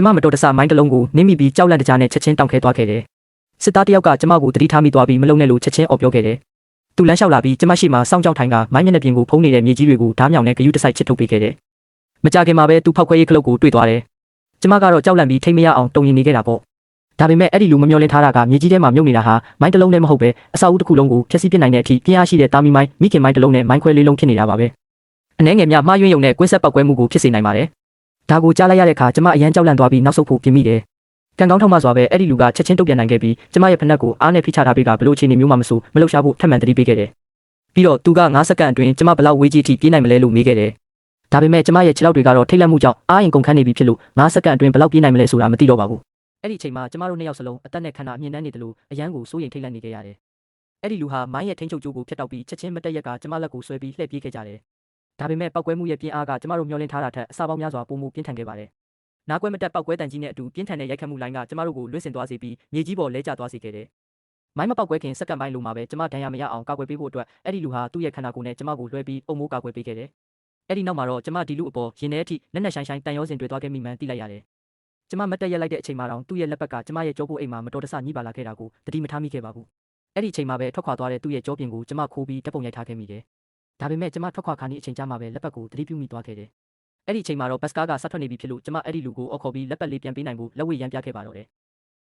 ကျမမတော်တဆမိုင်းတစ်လုံးကိုနင်းမိပြီးကြောက်လန့်တကြားနဲ့ချက်ချင်းတောင်ခဲသွားခဲ့တယ်စစ်သားတယောက်ကကျမကိုတတိထားမိသွားပြီးမလုံနဲ့လို့ချက်ချင်းအော်ပြောခဲ့တယ်သူလမ်းလျှောက်လာပြီးကျမရှိမှစောင့်ကြောက်ထိုင်ကမိုင်းမျက်နှာပြင်ကိုဖုံးနေတဲ့မြေကြီးတွေကိုဓားမြောင်နဲ့ဂယုတစိုက်ချစ်ထုတ်ပေးခဲ့တယ်မကြခင်မှာပဲသူဖောက်ခွဲရေးခလုတ်ကိုတွေ့သွားတယ်ကျမကတော့ကြောက်လန့်ပြီးထိတ်မရအောင်တုံရင်နေခဲ့တာပေါ့ဒါပေမဲ့အဲ့ဒီလူမမျောလင့်ထားတာကမြေကြီးထဲမှာမြုပ်နေတာဟာမိုင်းတစ်လုံးနဲ့မဟုတ်ပဲအဆောက်အဦတစ်ခုလုံးကိုဖျက်ဆီးပစ်နိုင်တဲ့အထိပြင်းအားရှိတဲ့တာမီမိုင်းမိခင်မိုင်းတစ်လုံးနဲ့မိုင်းခွဲလေးလုံးဖြစ်နေတာပါပဲအနှဲငယ်များမှားယွင်းရုံနဲ့ကွင်းဆက်ပောက်ကွဲမှုကိုဖြစ်စေနိုင်ပါတယ်ဒါကိုကြားလိုက်ရတဲ့အခါကျမအရန်ကြောက်လန့်သွားပြီးနောက်ဆုတ်ဖို့ပြင်မိတယ်ကံကောင်းထောက်မှစွာပဲအဲ့ဒီလူကချက်ချင်းတုတ်ပြန်နိုင်ခဲ့ပြီးကျမရဲ့ဖနက်ကိုအားနဲ့ဖိချထားပေးကဘလို့အခြေအနေမျိုးမှမဆိုမလှုပ်ရှားဖို့ထပ်မံသတိပေးခဲ့တယ်ပြီးတော့သူက9စက္ကန့်အတွင်းကျမဘလောက်ဝေးကြီးအထိပြေးနိုင်မလဲလို့မေးခဲ့တယ်ဒါပေမဲ့ကျမရဲ့ခြေထောက်တွေကတော့ထိတ်လန့်မှုကြောင့်အားရင်ကုန်ခန်းနေပြီဖြစ်လို့9စက္ကန့်အတွင်းဘလောက်ပြေးနိုင်မလဲဆိုတာမသိတော့ပါဘူးအဲ့ဒီအချိန်မှာကျမတို့နှစ်ယောက်စလုံးအသက်နဲ့ခန္ဓာအမြင့်တန်းနေတယ်လို့အရန်ကိုစိုးရိမ်ထိတ်လန့်နေခဲ့ရတယ်အဲ့ဒီလူဟာမိုင်းရဲ့ထိန်းချုပ်ကြိုးကိုဖျက်တောက်ပြီးချက်ချင်းမတက်ရက်ကကျမလက်ကိုဆွဲပြီးလှည့်ပြေးခဲ့ကြတယ်ဒါပေမဲ့ပောက်ကွဲမှုရဲ့ပြင်းအားကကျမတို့မျှော်လင့်ထားတာထက်အစပေါင်းများစွာပိုမိုပြင်းထန်ခဲ့ပါတယ်နားကွဲမတက်ပောက်ကွဲတန်ကြီးနဲ့အတူပြင်းထန်တဲ့ရိုက်ခတ်မှုလိုင်းကကျမတို့ကိုလွင့်စင်သွားစေပြီးမြေကြီးပေါ်လဲကျသွားစေခဲ့တယ်မိုင်းမပောက်ကွဲခင်စက္ကန့်ပိုင်းလိုမှာပဲကျမဒဏ်ရာမရအောင်ကာကွယ်ပေးဖို့အတွက်အဲ့ဒီလူဟာသူ့ရဲ့ခန္ဓာကိုယ်နဲ့ကျမကိုလွှဲပြီးအုံမိုးကာကွယ်ပေးခဲ့တယ်အဲ့ဒီနောက်မှာတော့ကျမဒီလူအပေါ်ရင်ထဲအထိလက်နက်ဆိုင်တန်ရောစင်တွေ့သွားခဲ့မိမှန်းသိလိုက်ရတယ်ကျမမတက်ရက်လိုက်တဲ့အချိန်မှာတော့သူ့ရဲ့လက်ပတ်ကကျမရဲ့ကြောပိုးအိမ်မှာမတော်တဆညှိပါလာခဲ့တာကိုသတိမထားမိခဲ့ပါဘူးအဲ့ဒီအချိန်မှာပဲထွက်ခွာသွားတဲ့သူ့ရဲ့ကြောပြင်ကိုကျမခိုးပြီးဓာတ်ပုံရိုက်ထားခဲ့မိတယ်ဒါပေမဲ့ကျမထွက်ခွာခါနီးအချိန်ကြာမှပဲလက်ပတ်ကိုသတိပြုမိသွားခဲ့တယ်အဲ့ဒီအချိန်မှာတော့ဘတ်စကားကဆက်ထွက်နေပြီဖြစ်လို့ကျမအဲ့ဒီလူကိုအော်ခေါ်ပြီးလက်ပတ်လေးပြန်ပေးနိုင်ဖို့လက်ဝဲရမ်းပြခဲ့ပါတော့တယ်